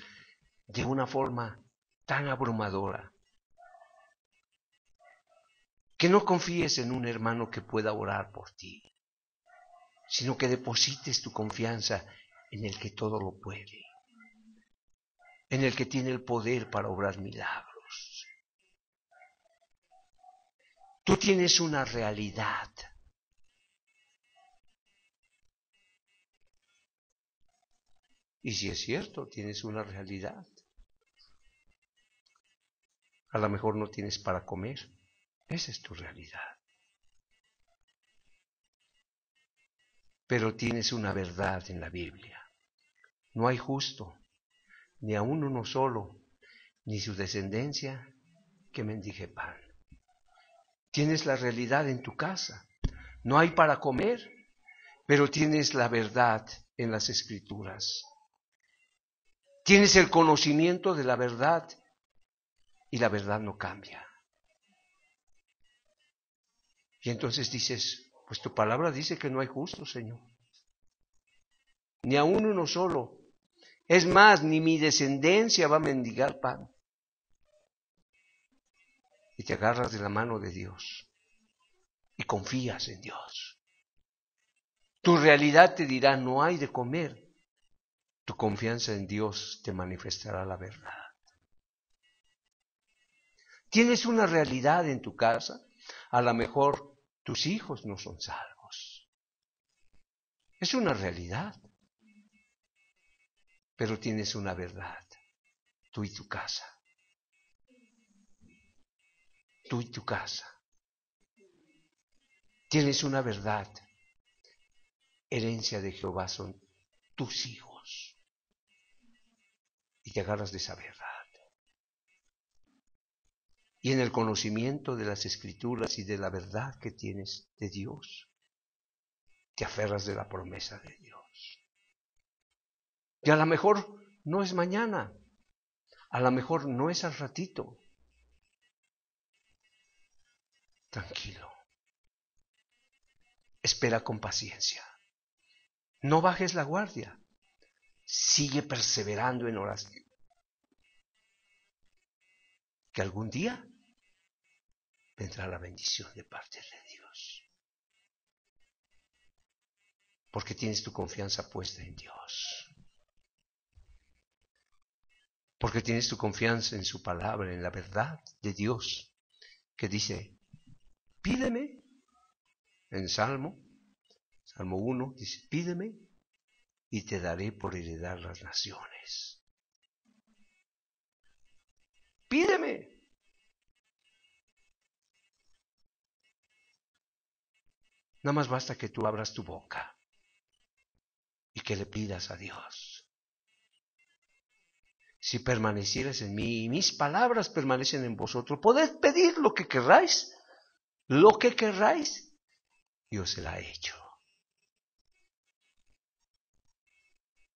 de una forma tan abrumadora, que no confíes en un hermano que pueda orar por ti, sino que deposites tu confianza en el que todo lo puede, en el que tiene el poder para obrar milagros. Tú tienes una realidad. Y si es cierto, tienes una realidad. A lo mejor no tienes para comer. Esa es tu realidad. Pero tienes una verdad en la Biblia. No hay justo, ni aun uno solo. ni su descendencia que mendigue pan. Tienes la realidad en tu casa. No hay para comer, pero tienes la verdad en las Escrituras. Tienes el conocimiento de la verdad y la verdad no cambia. Y entonces dices, pues tu palabra dice que no hay justo, Señor. Ni aún uno solo. Es más, ni mi descendencia va a mendigar pan. Y te agarras de la mano de Dios y confías en Dios. Tu realidad te dirá, no hay de comer. Tu confianza en Dios te manifestará la verdad. Tienes una realidad en tu casa. A lo mejor tus hijos no son salvos. Es una realidad. Pero tienes una verdad. Tú y tu casa. Tú y tu casa. Tienes una verdad. Herencia de Jehová son tus hijos. Y te agarras de esa verdad. Y en el conocimiento de las Escrituras y de la verdad que tienes de Dios, te aferras de la promesa de Dios. Y a lo mejor no es mañana, a lo mejor no es al ratito. Tranquilo. Espera con paciencia. No bajes la guardia. Sigue perseverando en oración. Que algún día vendrá la bendición de parte de Dios. Porque tienes tu confianza puesta en Dios. Porque tienes tu confianza en su palabra, en la verdad de Dios, que dice, pídeme, en Salmo 1, dice, pídeme y te daré por heredar las naciones. Pídeme. Nada más basta que tú abras tu boca y que le pidas a Dios. Si permanecieras en mí y mis palabras permanecen en vosotros, poded pedir lo que querráis, y os será hecho.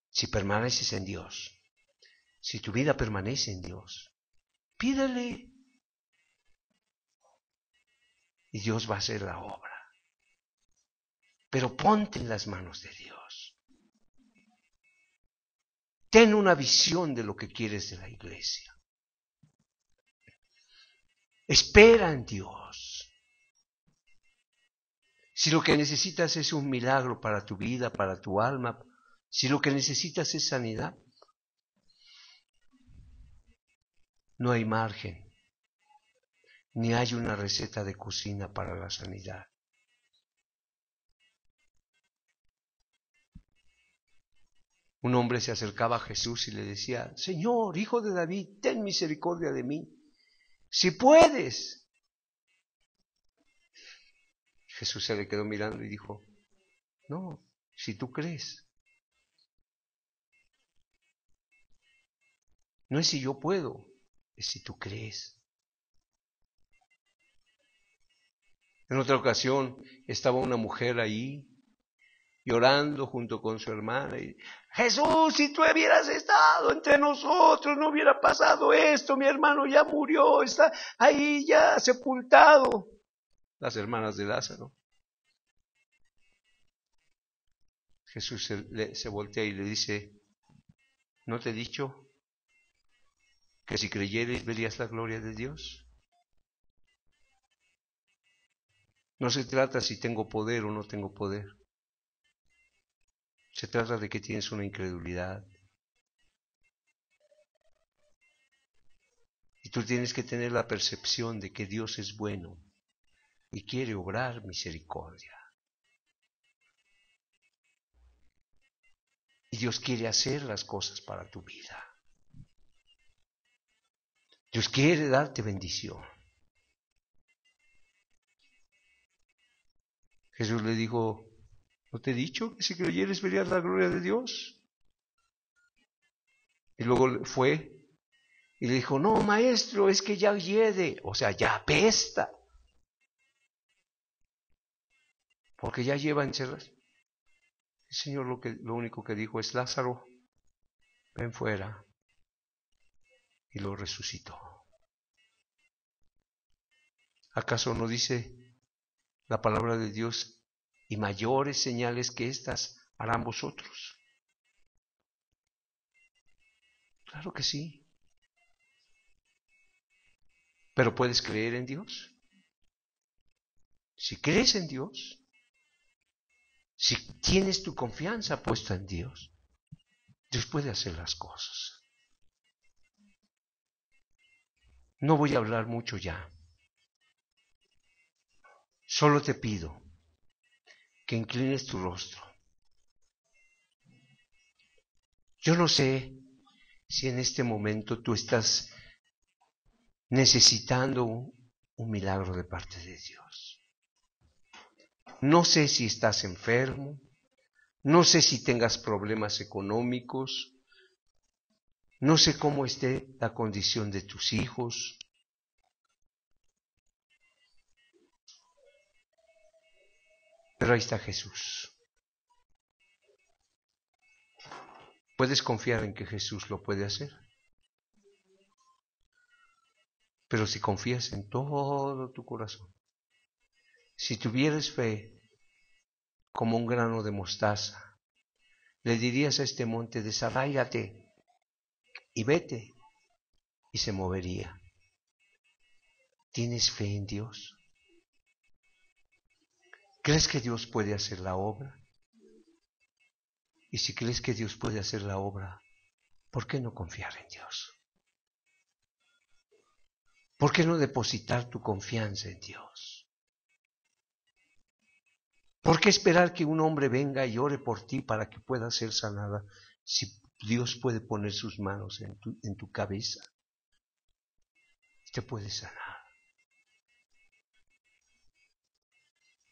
Si permaneces en Dios, si tu vida permanece en Dios, pídele y Dios va a hacer la obra. Pero ponte en las manos de Dios. Ten una visión de lo que quieres de la iglesia. Espera en Dios. Si lo que necesitas es un milagro para tu vida, para tu alma, si lo que necesitas es sanidad, no hay margen, ni hay una receta de cocina para la sanidad. Un hombre se acercaba a Jesús y le decía, Señor, hijo de David, ten misericordia de mí, si puedes. Jesús se le quedó mirando y dijo, no, si tú crees. No es si yo puedo, es si tú crees. En otra ocasión estaba una mujer ahí llorando junto con su hermana y Jesús, si tú hubieras estado entre nosotros, no hubiera pasado esto, mi hermano ya murió, está ahí ya sepultado. Las hermanas de Lázaro. Jesús se voltea y le dice, ¿no te he dicho que si creyeres verías la gloria de Dios? No se trata si tengo poder o no tengo poder. Se trata de que tienes una incredulidad. Y tú tienes que tener la percepción de que Dios es bueno y quiere obrar misericordia. Y Dios quiere hacer las cosas para tu vida. Dios quiere darte bendición. Jesús le dijo, ¿no te he dicho que si creyeres verías la gloria de Dios? Y luego fue Y le dijo, no, maestro, es que ya hiede, o sea, ya apesta. Porque ya lleva encerrado. El Señor lo único que dijo es, Lázaro, ven fuera. Y lo resucitó. ¿Acaso no dice la palabra de Dios, y mayores señales que estas harán vosotros? Claro que sí. Pero ¿puedes creer en Dios? Si crees en Dios, si tienes tu confianza puesta en Dios, Dios puede hacer las cosas. No voy a hablar mucho ya. Solo te pido que inclines tu rostro. Yo no sé si en este momento tú estás necesitando un milagro de parte de Dios. No sé si estás enfermo, no sé si tengas problemas económicos, no sé cómo esté la condición de tus hijos. Pero ahí está Jesús. Puedes confiar en que Jesús lo puede hacer. Pero si confías en todo tu corazón, si tuvieras fe como un grano de mostaza, le dirías a este monte, desarráigate y vete, y se movería. ¿Tienes fe en Dios? ¿Crees que Dios puede hacer la obra? Y si crees que Dios puede hacer la obra, ¿por qué no confiar en Dios? ¿Por qué no depositar tu confianza en Dios? ¿Por qué esperar que un hombre venga y ore por ti para que puedas ser sanada si Dios puede poner sus manos en tu cabeza y te puede sanar?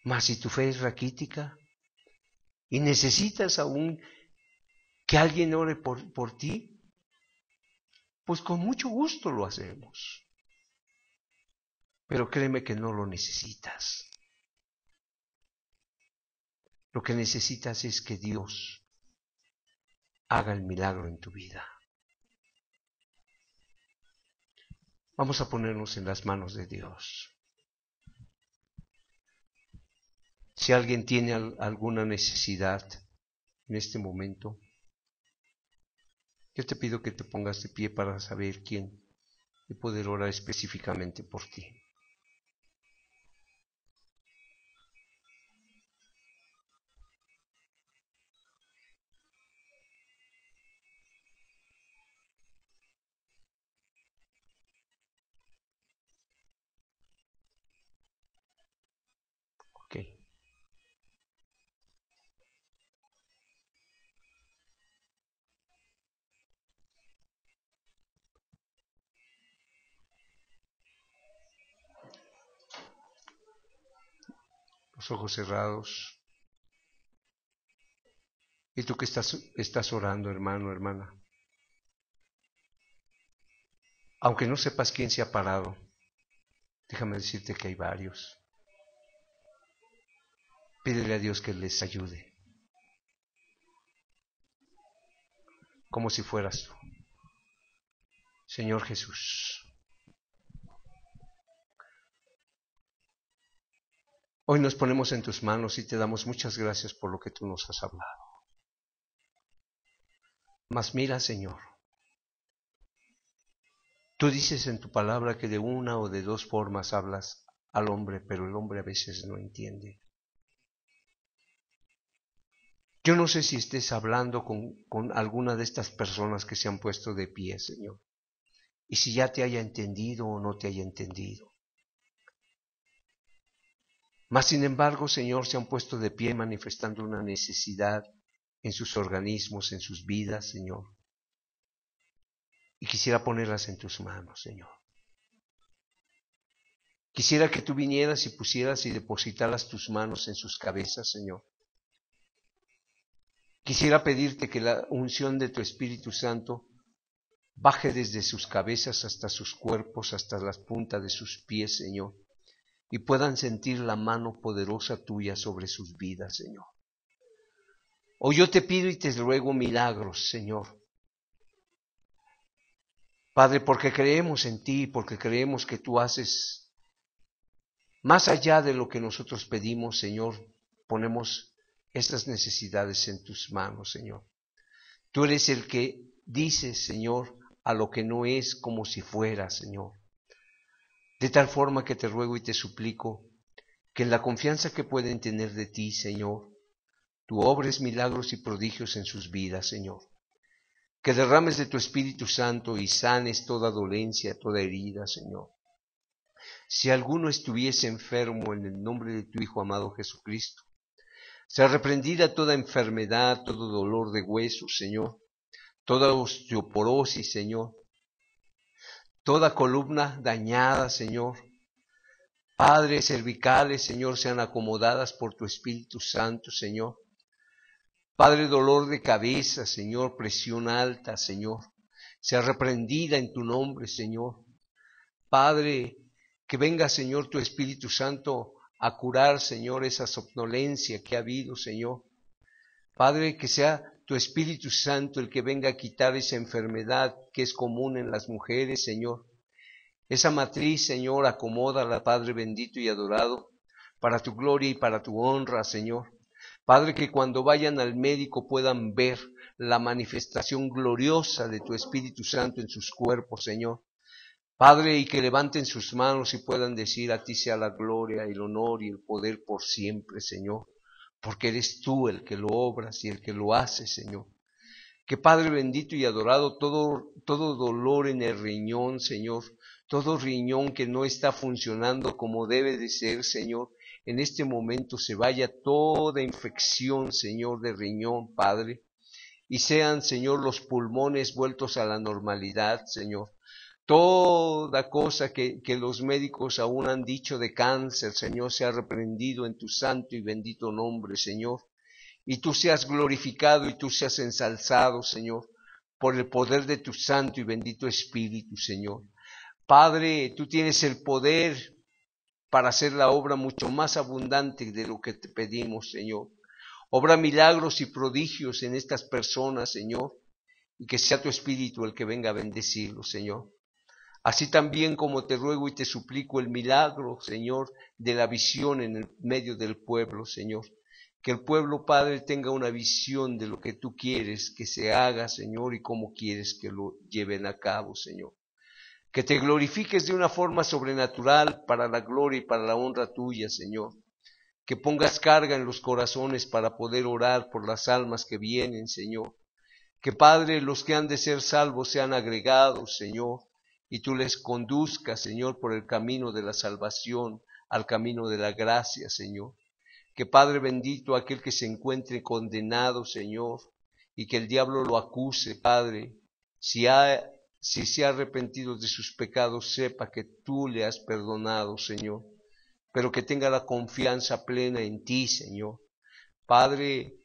Mas si tu fe es raquítica y necesitas aún que alguien ore por ti, pues con mucho gusto lo hacemos. Pero créeme que no lo necesitas. Lo que necesitas es que Dios haga el milagro en tu vida. Vamos a ponernos en las manos de Dios. Si alguien tiene alguna necesidad en este momento, yo te pido que te pongas de pie para saber quién y poder orar específicamente por ti. Ok. Los ojos cerrados. Y tú que estás orando, hermano, hermana. Aunque no sepas quién se ha parado, déjame decirte que hay varios. Pídele a Dios que les ayude, como si fueras tú. Señor Jesús, hoy nos ponemos en tus manos y te damos muchas gracias por lo que tú nos has hablado. Mas mira, Señor, tú dices en tu palabra que de una o de dos formas hablas al hombre, pero el hombre a veces no entiende. Yo no sé si estés hablando con alguna de estas personas que se han puesto de pie, Señor, y si ya te haya entendido o no te haya entendido. Mas, sin embargo, Señor, se han puesto de pie manifestando una necesidad en sus organismos, en sus vidas, Señor. Y quisiera ponerlas en tus manos, Señor. Quisiera que tú vinieras y pusieras y depositaras tus manos en sus cabezas, Señor. Quisiera pedirte que la unción de tu Espíritu Santo baje desde sus cabezas hasta sus cuerpos, hasta las puntas de sus pies, Señor, y puedan sentir la mano poderosa tuya sobre sus vidas, Señor. Hoy yo te pido y te ruego milagros, Señor. Padre, porque creemos en ti, porque creemos que tú haces más allá de lo que nosotros pedimos, Señor, ponemos estas necesidades en tus manos, Señor. Tú eres el que dices, Señor, a lo que no es como si fuera, Señor. De tal forma que te ruego y te suplico que en la confianza que pueden tener de ti, Señor, tú obres milagros y prodigios en sus vidas, Señor. Que derrames de tu Espíritu Santo y sanes toda dolencia, toda herida, Señor. Si alguno estuviese enfermo, en el nombre de tu Hijo amado Jesucristo, sea reprendida toda enfermedad, todo dolor de huesos, Señor, toda osteoporosis, Señor, toda columna dañada, Señor. Padre, cervicales, Señor, sean acomodadas por tu Espíritu Santo, Señor. Padre, dolor de cabeza, Señor, presión alta, Señor, sea reprendida en tu nombre, Señor. Padre, que venga, Señor, tu Espíritu Santo a curar, Señor, esa somnolencia que ha habido, Señor. Padre, que sea tu Espíritu Santo el que venga a quitar esa enfermedad que es común en las mujeres, Señor. Esa matriz, Señor, acomódala, Padre bendito y adorado, para tu gloria y para tu honra, Señor. Padre, que cuando vayan al médico puedan ver la manifestación gloriosa de tu Espíritu Santo en sus cuerpos, Señor. Padre, y que levanten sus manos y puedan decir: a ti sea la gloria, el honor y el poder por siempre, Señor, porque eres tú el que lo obras y el que lo hace, Señor. Que Padre bendito y adorado, todo dolor en el riñón, Señor, todo riñón que no está funcionando como debe de ser, Señor, en este momento se vaya toda infección, Señor, de riñón, Padre, y sean, Señor, los pulmones vueltos a la normalidad, Señor. Toda cosa que los médicos aún han dicho de cáncer, Señor, sea reprendido en tu santo y bendito nombre, Señor. Y tú seas glorificado y tú seas ensalzado, Señor, por el poder de tu santo y bendito Espíritu, Señor. Padre, tú tienes el poder para hacer la obra mucho más abundante de lo que te pedimos, Señor. Obra milagros y prodigios en estas personas, Señor, y que sea tu Espíritu el que venga a bendecirlos, Señor. Así también como te ruego y te suplico el milagro, Señor, de la visión en el medio del pueblo, Señor. Que el pueblo, Padre, tenga una visión de lo que tú quieres que se haga, Señor, y cómo quieres que lo lleven a cabo, Señor. Que te glorifiques de una forma sobrenatural para la gloria y para la honra tuya, Señor. Que pongas carga en los corazones para poder orar por las almas que vienen, Señor. Que, Padre, los que han de ser salvos sean agregados, Señor, y tú les conduzcas, Señor, por el camino de la salvación, al camino de la gracia, Señor. Que, Padre bendito, aquel que se encuentre condenado, Señor, y que el diablo lo acuse, Padre, si se ha arrepentido de sus pecados, sepa que tú le has perdonado, Señor, pero que tenga la confianza plena en ti, Señor. Padre,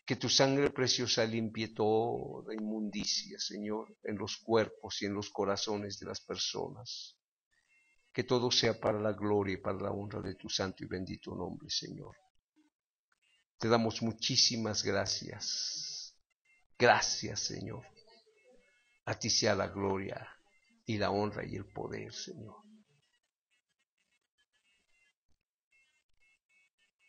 que tu sangre preciosa limpie toda inmundicia, Señor, en los cuerpos y en los corazones de las personas. Que todo sea para la gloria y para la honra de tu santo y bendito nombre, Señor. Te damos muchísimas gracias. Gracias, Señor. A ti sea la gloria y la honra y el poder, Señor.